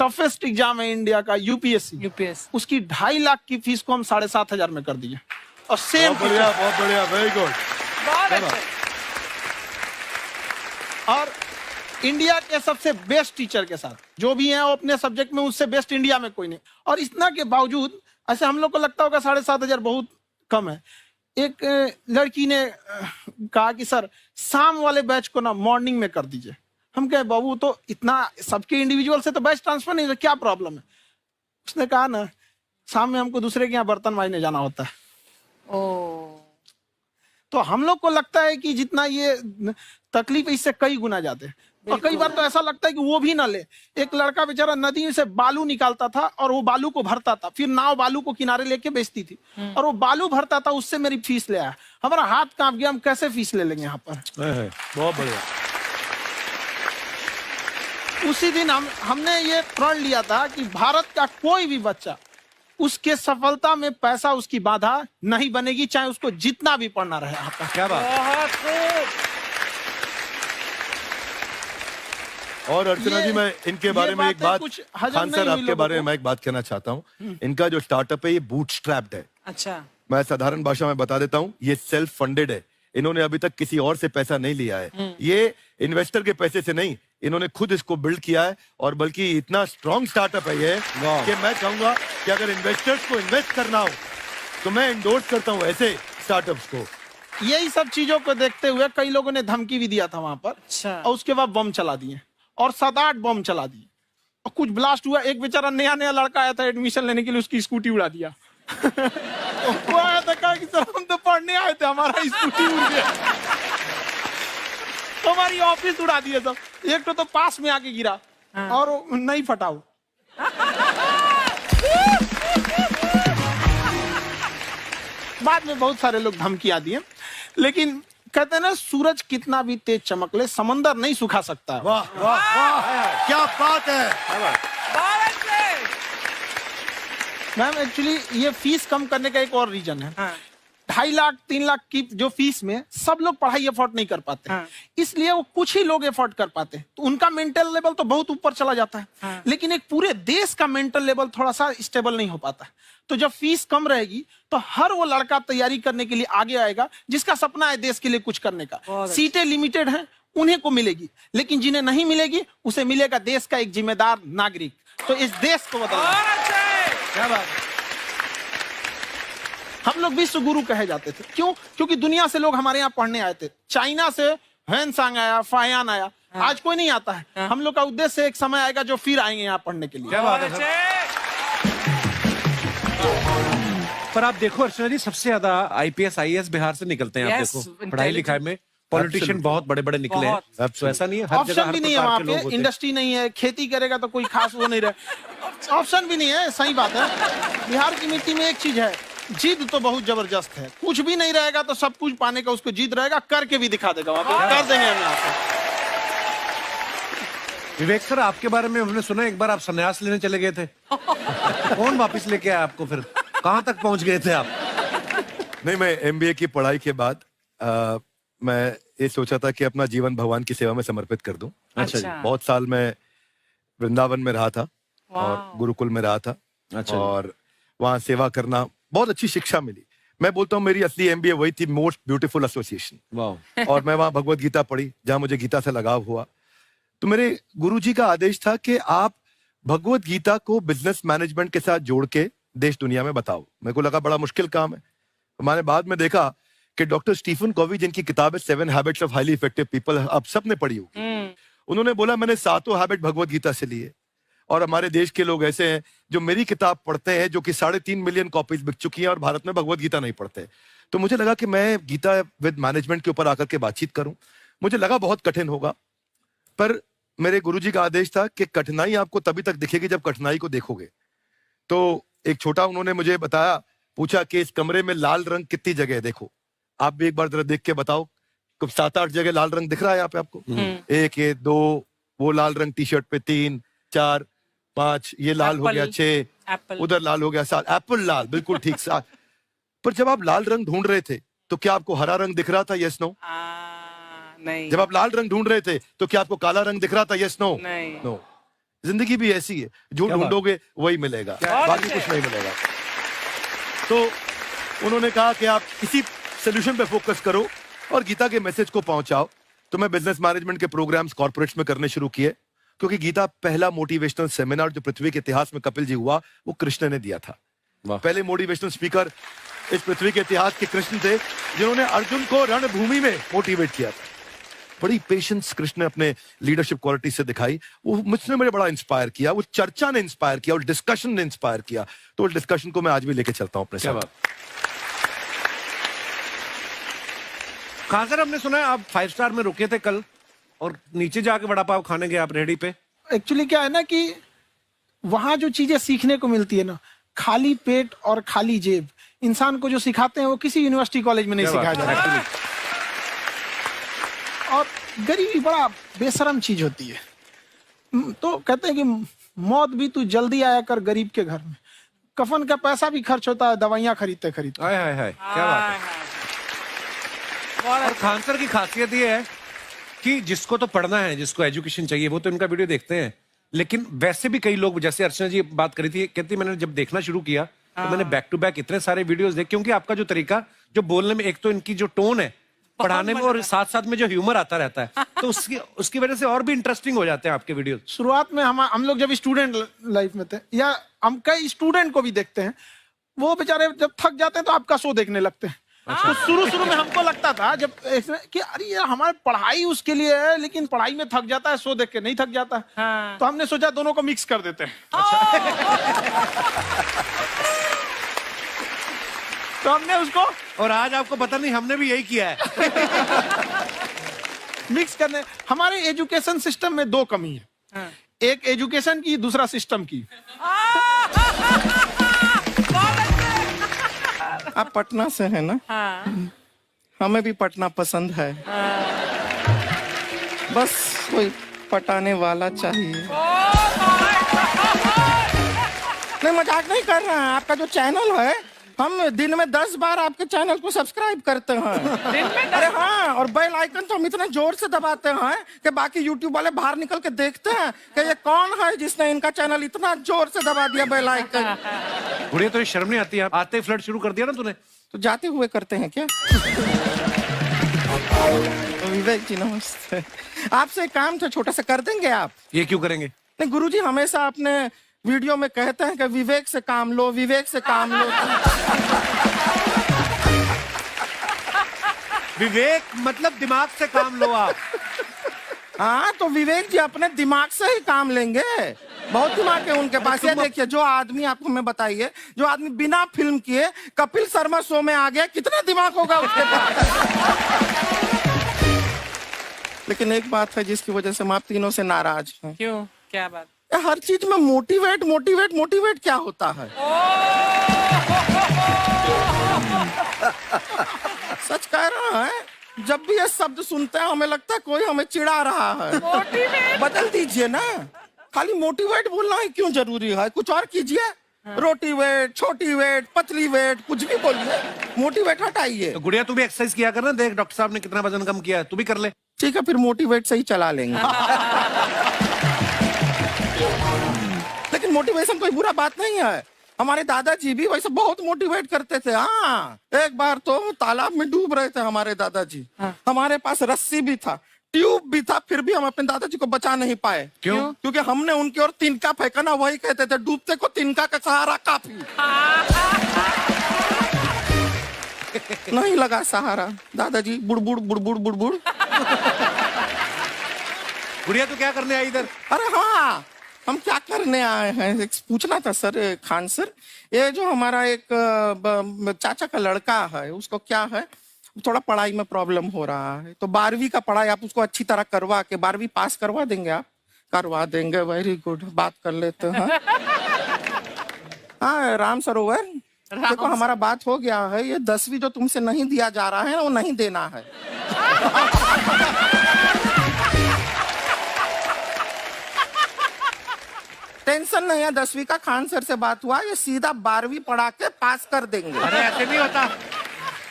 Toughest exam है India का, UPSC, उसकी 2.5 लाख की फीस को हम 7,500 में कर दिए। और सेम बहुत बढ़िया, वेरी गुड। और इंडिया के सबसे बेस्ट टीचर के साथ जो भी हैं वो अपने सब्जेक्ट में उससे बेस्ट इंडिया में कोई नहीं। और इतना के बावजूद ऐसे हम लोग को लगता होगा 7,500 बहुत कम है। एक लड़की ने कहा कि सर शाम वाले बैच को ना मॉर्निंग में कर दीजिए। हम कहे बाबू तो इतना सबके इंडिविजुअल से तो बैच ट्रांसफर नहीं है, क्या प्रॉब्लम है? उसने कहा ना शाम में हमको दूसरे के यहाँ बर्तन मांजने जाना होता है। तो हम लोग को लगता है कि जितना ये तकलीफ इससे कई गुना जाते हैं। और कई बार तो ऐसा लगता है कि वो भी ना ले। एक लड़का बेचारा नदी से बालू निकालता था और वो बालू को भरता था, फिर नाव बालू को किनारे लेके बेचती थी और वो बालू भरता था, उससे मेरी फीस ले आया। हमारा हाथ कांप गया, हम कैसे फीस ले लेंगे यहाँ पर। बहुत बढ़िया। उसी दिन हमने ये प्रण लिया था कि भारत का कोई भी बच्चा उसके सफलता में पैसा उसकी बाधा नहीं बनेगी, चाहे उसको जितना भी पढ़ना रहे। आपका क्या बात। और अर्चना जी मैं इनके बारे में एक बात, खान सर आपके बारे में मैं एक बात कहना चाहता हूँ। इनका जो स्टार्टअप है ये बूटस्ट्रैप्ड है। अच्छा, मैं साधारण भाषा में बता देता हूँ, ये सेल्फ फंडेड है। इन्होंने अभी तक किसी और से पैसा नहीं लिया है, ये इन्वेस्टर के पैसे से नहीं, इन्होंने खुद इसको बिल्ड किया है। और बल्कि इतना स्ट्रॉन्ग स्टार्टअप है ये कि मैं कहूंगा कि अगर इन्वेस्टर्स को इन्वेस्ट करना हो तो मैं एंडोर्स करता हूँ ऐसे स्टार्टअप्स को। यही सब चीजों को देखते हुए कई लोगों ने धमकी भी दिया था वहां पर। अच्छा। और उसके बाद बम चला दिए और 7-8 बम चला दिए और कुछ ब्लास्ट हुआ। एक बेचारा नया लड़का आया था एडमिशन लेने के लिए, उसकी स्कूटी उड़ा दिया। वो आया था, कहा कि सर हम तो पढ़ने आए थे, हमारा स्कूटी उड़ गया। हमारी ऑफिस उड़ा दिए सब। एक तो पास में आके गिरा और नहीं फटा वो। बाद में बहुत सारे लोग धमकियां दिए, लेकिन कहते हैं ना सूरज कितना भी तेज चमक ले समंदर नहीं सुखा सकता। वाह वाह वाह, क्या बात है। मैम एक्चुअली ये फीस कम करने का एक और रीजन है। 2.5 लाख 3 लाख की जो फीस में सब लोग पढ़ाई अफोर्ड नहीं कर पाते, इसलिए वो कुछ ही लोग अफोर्ड कर पाते हैं, तो उनका मेंटल लेवल तो बहुत ऊपर चला जाता है। लेकिन एक पूरे देश का मेंटल लेवल थोड़ा सा स्टेबल नहीं हो पाता। तो जब फीस कम रहेगी तो हर वो लड़का तैयारी करने के लिए आगे आएगा जिसका सपना है देश के लिए कुछ करने का। सीटें लिमिटेड हैं, उन्हें को मिलेगी, लेकिन जिन्हें नहीं मिलेगी उसे मिलेगा देश का एक जिम्मेदार नागरिक। तो इस देश को बदलना। क्या बात है। हम लोग विश्व गुरु कहे जाते थे, क्यों? क्योंकि दुनिया से लोग हमारे यहाँ पढ़ने आए थे। चाइना से ह्वेनसांग आया, फायान आया, आज कोई नहीं आता है। हम लोग का उद्देश्य एक समय आएगा जो फिर आएंगे यहाँ पढ़ने के लिए। क्या बात है। पर आप देखो अर्चना जी, सबसे ज्यादा आईपीएस आईएएस बिहार से निकलते हैं। आप देखो पढ़ाई लिखाई में पॉलिटिशियन बहुत बड़े बड़े निकले हैं। तो ऐसा नहीं है, हर जगह ऑप्शन भी नहीं है वहाँ पे, इंडस्ट्री नहीं है, खेती करेगा तो कोई खास वो नहीं रहे, ऑप्शन भी नहीं है। सही बात है। बिहार की मिट्टी में एक चीज है, जिद तो बहुत जबरदस्त है। कुछ भी नहीं रहेगा तो सब कुछ पाने का उसको जिद रहेगा, करके भी दिखा देगा। वहाँ पे कर देंगे हम यहाँ पे। विवेक सर, आपके बारे में हमने सुना एक बार आप संन्यास लेने चले गए थे। कौन वापस लेके आया आपको? फिर कहाँ तक पहुंच गए थे आप? नहीं, मैं एमबीए की पढ़ाई के बाद मैं ये सोचा था कि अपना जीवन भगवान की सेवा में समर्पित कर दूं। अच्छा जी। बहुत साल मैं वृंदावन में रहा था और गुरुकुल में रहा था। अच्छा। और वहाँ सेवा करना, बहुत अच्छी शिक्षा मिली। मैं बोलता हूँ मेरी असली एमबीए वही थी, मोस्ट ब्यूटीफुल एसोसिएशन। वाह। और मैं वहाँ भगवत गीता पढ़ी, जहाँ मुझे गीता से लगाव हुआ। तो मेरे गुरुजी का आदेश था कि आप भगवत गीता को बिजनेस मैनेजमेंट के साथ जोड़ के देश दुनिया में बताओ। मेरे को लगा बड़ा मुश्किल काम है। मैंने बाद में देखा कि डॉक्टर स्टीफन कॉवी, जिनकी किताब है 7 habits of highly effective people, आप सबने पढ़ी होगी, उन्होंने बोला मैंने 7 हैबिट भगवत गीता से लिए। और हमारे देश के लोग ऐसे हैं जो मेरी किताब पढ़ते हैं, जो कि 3.5 मिलियन कॉपीज बिक चुकी हैं, और भारत में भगवत गीता नहीं पढ़ते। तो मुझे लगा कि मैं गीता विद मैनेजमेंट के ऊपर आकर के बातचीत करूं। मुझे लगा बहुत कठिन होगा, पर मेरे गुरुजी का आदेश था कि कठिनाई आपको तभी तक दिखेगी जब कठिनाई को देखोगे। तो एक छोटा उन्होंने मुझे बताया, पूछा कि इस कमरे में लाल रंग कितनी जगह है, देखो आप भी एक बार जरा देख के बताओ। 7-8 जगह लाल रंग दिख रहा है यहाँ पे आपको? 1 ये 2, वो लाल रंग टी शर्ट पे 3 4 5, ये लाल हो गया 6, उधर लाल हो गया 7, एप्पल लाल, बिल्कुल ठीक 7। पर जब आप लाल रंग ढूंढ रहे थे तो क्या आपको हरा रंग दिख रहा था? Yes no? नहीं। जब आप लाल रंग ढूंढ रहे थे तो क्या आपको काला रंग दिख रहा था? Yes no? नहीं। नो। जिंदगी भी ऐसी है, जो ढूंढोगे वही मिलेगा, बाकी कुछ नहीं मिलेगा। तो उन्होंने कहा कि आप इसी सोल्यूशन पे फोकस करो और गीता के मैसेज को पहुंचाओ। तो मैं बिजनेस मैनेजमेंट के प्रोग्राम्स कॉर्पोरेट्स में करने शुरू किए, क्योंकि गीता पहला मोटिवेशनल सेमिनार जो पृथ्वी के इतिहास में कपिल जी हुआ, वो कृष्ण ने दिया था। पहले मोटिवेशनल स्पीकर इस पृथ्वी के इतिहास के कृष्ण थे, जिन्होंने अर्जुन को रणभूमि में मोटिवेट किया था। बड़ी पेशेंस कृष्ण ने अपने लीडरशिप क्वालिटी से दिखाई, वो मुझसे मुझे बड़ा इंस्पायर किया, वो चर्चा ने इंस्पायर किया, और डिस्कशन ने इंस्पायर किया। तो उस डिस्कशन को मैं आज भी लेके चलता हूं अपने साथ। कहां सर, हमने सुना है आप 5 स्टार में रुके थे कल और नीचे जाके वड़ा पाव खाने गए आप रेहड़ी पे। एक्चुअली क्या है ना कि वहां जो चीजें सीखने को मिलती है ना, खाली पेट और खाली जेब इंसान को जो सिखाते हैं वो किसी यूनिवर्सिटी कॉलेज में नहीं सिखाया जाता। और गरीबी बड़ा बेशरम चीज होती है। तो कहते हैं कि मौत भी तू जल्दी आया कर गरीब के घर में, कफन का पैसा भी खर्च होता है दवाइयां खरीदते खरीदते। हाय हाय हाय, क्या बात है। और खान सर की खासियत ये है कि जिसको तो पढ़ना है, जिसको एजुकेशन चाहिए, वो तो इनका वीडियो देखते हैं, लेकिन वैसे भी कई लोग, जैसे अर्चना जी बात करी थी, कहती मैंने जब देखना शुरू किया तो मैंने बैक टू बैक इतने सारे वीडियोस देखे, क्योंकि आपका जो तरीका जो बोलने में, एक तो इनकी जो टोन है पढ़ाने में, और साथ साथ में जो ह्यूमर आता रहता है, तो उसकी वजह से और भी इंटरेस्टिंग हो जाते हैं आपके वीडियो। शुरुआत में हम लोग जब स्टूडेंट लाइफ में थे, या हम कई स्टूडेंट को भी देखते हैं, वो बेचारे जब थक जाते हैं तो आपका शो देखने लगते हैं। तो शुरू में हमको लगता था जब कि अरे यार हमारी पढ़ाई उसके लिए है, लेकिन पढ़ाई में थक जाता है, शो देख के नहीं थक जाता। हाँ। तो हमने सोचा दोनों को मिक्स कर देते हैं। तो हमने उसको, और आज आपको पता नहीं हमने भी यही किया है। मिक्स करने। हमारे एजुकेशन सिस्टम में 2 कमी है। हाँ। एक एजुकेशन की, दूसरा सिस्टम की। आप पटना से हैं ना? हाँ। हमें भी पटना पसंद है। हाँ। बस कोई पटाने वाला चाहिए। नहीं, मजाक नहीं कर रहे हैं। आपका जो चैनल है, हम दिन में 10 बार आपके चैनल को सब्सक्राइब करते हैं। दिन में? अरे हाँ, और बेल आइकन तो हम इतना जोर से दबाते हैं कि बाकी यूट्यूब वाले बाहर निकल के देखते हैं कि ये कौन है जिसने इनका चैनल इतना जोर से दबा दिया बेल आइकन। बुढ़िया, तो शर्म नहीं आती है? आते ही फ्लर्ट शुरू कर दिया ना तूने। तो जाते हुए करते हैं क्या? विवेक जी नमस्ते। आपसे काम था छोटा सा, कर देंगे आप? ये क्यों करेंगे? नहीं, गुरुजी हमेशा अपने वीडियो में कहते हैं कि विवेक से काम लो, विवेक से काम लो। विवेक मतलब दिमाग से काम लो आप। हाँ, तो विवेक जी अपने दिमाग से ही काम लेंगे। बहुत दिमाग है उनके पास। ये देखिए, जो आदमी, आपको मैं बताइए, जो आदमी बिना फिल्म किए कपिल शर्मा शो में आ गया, कितना दिमाग होगा उसके पास। लेकिन एक बात है जिसकी वजह से हम आप तीनों से नाराज हैं। क्यों? क्या बात? हर चीज में मोटिवेट मोटिवेट मोटिवेट क्या होता है? सच कह रहा है, जब भी ये शब्द सुनते हैं हमें लगता है कोई हमें चिढ़ा रहा है। बदल दीजिए ना, खाली मोटिवेट बोलना ही क्यों जरूरी है? कुछ और कीजिए। रोटी वेट, छोटी वेट, पतली वेट, कुछ भी बोलिए, मोटिवेट हटाइए। तो गुड़िया, तू भी एक्सरसाइज किया कर ना, देख डॉक्टर साहब ने कितना वजन कम किया है, तू भी कर ले। ठीक है, फिर मोटिवेट से ही चला लेंगे। लेकिन मोटिवेशन कोई बुरा बात नहीं है। हमारे दादाजी भी वैसे बहुत मोटिवेट करते थे। हाँ, एक बार तो तालाब में डूब रहे थे हमारे दादाजी। हाँ। हमारे पास रस्सी भी था, ट्यूब भी था, फिर भी हम अपने दादाजी को बचा नहीं पाए। क्यों? क्योंकि हमने उनकी ओर तिनका फेंका ना, वही कहते थे डूबते को तिनका का सहारा काफी। नहीं लगा सहारा, दादाजी बुड़बुड़ बुड़बुड़ बुड़बुड़। गुड़िया, तू क्या करने आई इधर? अरे हाँ, हम क्या करने आए हैं, एक पूछना था सर, खान सर। ये जो हमारा एक चाचा का लड़का है, उसको क्या है, थोड़ा पढ़ाई में प्रॉब्लम हो रहा है। तो 12वीं का पढ़ाई आप उसको अच्छी तरह करवा के 12वीं पास करवा देंगे आप? करवा देंगे, वेरी गुड, बात कर लेते हैं। हाँ, राम सरोवर, देखो हमारा बात हो गया है। ये 10वीं जो तुमसे नहीं दिया जा रहा है वो नहीं देना है। टेंशन नहीं है, 10वीं का खान सर से बात हुआ, ये सीधा 12वीं पढ़ा के पास कर देंगे। अरे ऐसे नहीं होता,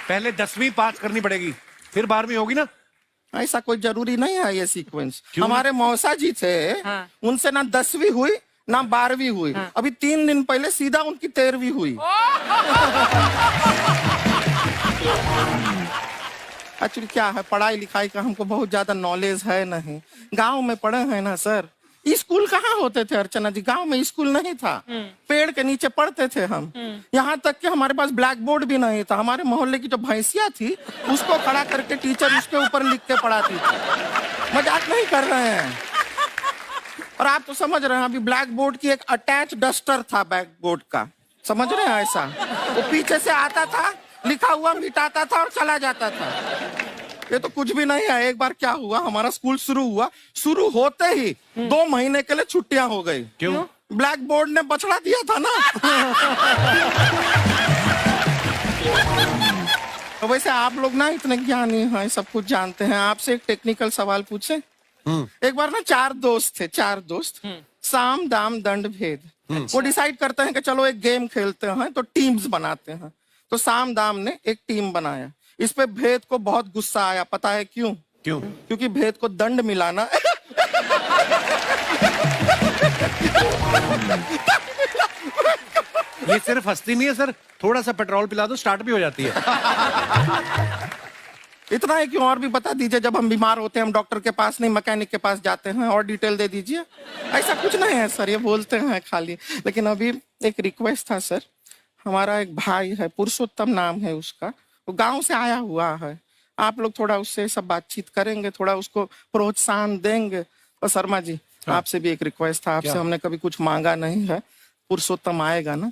पहले 10वीं पास करनी पड़ेगी, फिर 12वीं होगी ना। ऐसा कोई जरूरी नहीं है ये सीक्वेंस। हमारे मौसा जी थे, उनसे ना 10वीं हुई ना 12वीं हुई, अभी 3 दिन पहले सीधा उनकी 13वीं हुई। एक्चुअली क्या है, पढ़ाई लिखाई का हमको बहुत ज्यादा नॉलेज है नहीं, गांव में पढ़े हैं ना सर। स्कूल कहाँ होते थे अर्चना जी, गांव में स्कूल नहीं था, पेड़ के नीचे पढ़ते थे हम। यहाँ तक कि हमारे पास ब्लैक बोर्ड भी नहीं था, हमारे मोहल्ले की जो भैंसिया थी उसको खड़ा करके टीचर उसके ऊपर लिख के पढ़ाती थी। मजाक नहीं कर रहे हैं। और आप तो समझ रहे हैं, अभी ब्लैक बोर्ड की एक अटैच डस्टर था बैक बोर्ड का, समझ रहे हैं ऐसा, वो पीछे से आता था, लिखा हुआ मिटाता था और चला जाता था। ये तो कुछ भी नहीं है। एक बार क्या हुआ, हमारा स्कूल शुरू हुआ, शुरू होते ही 2 महीने के लिए छुट्टियां हो गई। क्यों? ब्लैक बोर्ड ने बछड़ा दिया था ना। तो वैसे आप लोग ना इतने ज्ञानी हैं, सब कुछ जानते हैं। आपसे एक टेक्निकल सवाल पूछे। एक बार ना 4 दोस्त थे, 4 दोस्त, साम दाम दंड भेद। वो डिसाइड करते हैं कि चलो एक गेम खेलते हैं, तो टीम्स बनाते हैं। तो साम दाम ने एक टीम बनाया। इस पे भेद को बहुत गुस्सा आया, पता है क्यों? क्यों? क्योंकि भेद को दंड मिलाना ये सिर्फ हंसती नहीं है सर, थोड़ा सा पेट्रोल पिला दो स्टार्ट भी हो जाती है। इतना है कि और भी बता दीजिए, जब हम बीमार होते हैं हम डॉक्टर के पास नहीं मैकेनिक के पास जाते हैं, और डिटेल दे दीजिए। ऐसा कुछ नहीं है सर, ये बोलते हैं खाली। लेकिन अभी एक रिक्वेस्ट था सर, हमारा एक भाई है, पुरुषोत्तम नाम है उसका, वो गांव से आया हुआ है। आप लोग थोड़ा उससे सब बातचीत करेंगे, थोड़ा उसको प्रोत्साहन देंगे। और शर्मा जी, आपसे भी एक रिक्वेस्ट था, आपसे हमने कभी कुछ मांगा नहीं है। पुरुषोत्तम आएगा ना,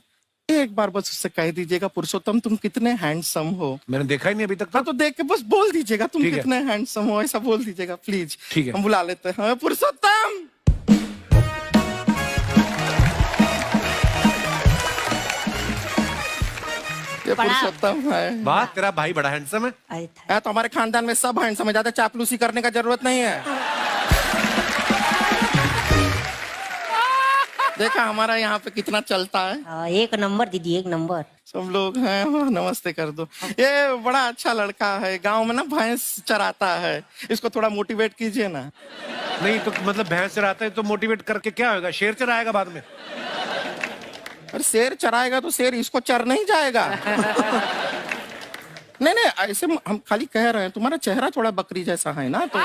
एक बार बस उससे कह दीजिएगा, पुरुषोत्तम तुम कितने हैंडसम हो। मैंने देखा ही नहीं अभी तक। तो देख के बस बोल दीजिएगा तुम ठीक है। कितने हैंडसम हो, ऐसा बोल दीजिएगा प्लीज। ठीक है। हम बुला लेते हैं पुरुषोत्तम। ये पुरुषोत्तम है। वाह, तेरा भाई बड़ा हैंडसम है। है तो हमारे खानदान में सब हैंडसम है, ज्यादा चापलूसी करने का जरूरत नहीं है। देखा हमारा यहाँ पे कितना चलता है। एक नंबर दीदी, एक नंबर। सब लोग हैं, नमस्ते कर दो। ये बड़ा अच्छा लड़का है, गांव में ना भैंस चराता है, इसको थोड़ा मोटिवेट कीजिए ना। नहीं तो मतलब भैंस चराता है तो मोटिवेट करके क्या होगा, शेर चराएगा बाद में। अरे शेर चराएगा तो शेर इसको चर नहीं जाएगा। नहीं नहीं, ऐसे हम खाली कह रहे हैं, तुम्हारा चेहरा थोड़ा बकरी जैसा है ना, तो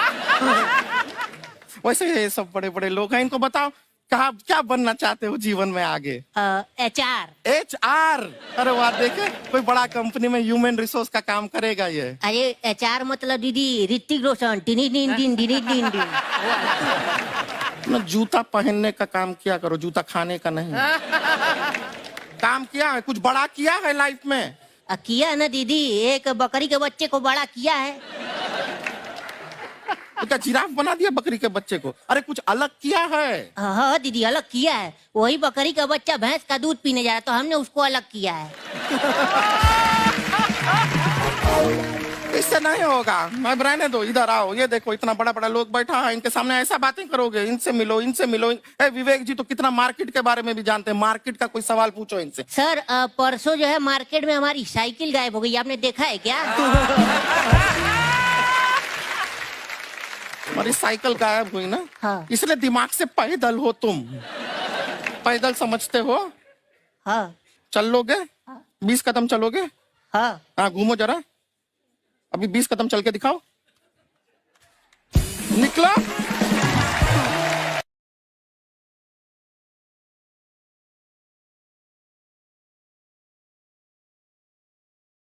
वैसे ये सब बड़े बड़े लोग हैं। इनको बताओ कहा क्या बनना चाहते हो जीवन में आगे? HR। HR? अरे वाह, देखे कोई बड़ा कंपनी में ह्यूमन रिसोर्स का काम करेगा ये। अरे HR मतलब दीदी Hrithik Roshan. Tiny tin tin tiny tin tin. ना जूता पहनने का काम किया करो, जूता खाने का नहीं। काम किया है, कुछ बड़ा किया है लाइफ में? किया ना दीदी, एक बकरी के बच्चे को बड़ा किया है। तो क्या जिराफ बना दिया बकरी के बच्चे को? अरे कुछ अलग किया है। हाँ दीदी, अलग किया है। वही बकरी का बच्चा भैंस का दूध पीने जा रहा, तो हमने उसको अलग किया है। इससे नहीं होगा, मैं रहने दो, इधर आओ। ये देखो इतना बड़ा बड़ा लोग बैठा है, इनके सामने ऐसा बातें करोगे? इनसे मिलो, इनसे मिलो। विवेक जी तो कितना मार्केट के बारे में भी जानते हैं, मार्केट का कोई सवाल पूछो इनसे। सर परसों जो है मार्केट में हमारी साइकिल गायब हो गई, आपने देखा है क्या? हमारी साइकिल गायब हुई ना, हाँ। इसलिए दिमाग से पैदल हो तुम। पैदल समझते हो? हाँ। चल लोगे? 20 कदम चलोगे? हाँ। घूमो जरा, अभी 20 कदम चल के दिखाओ। निकलो।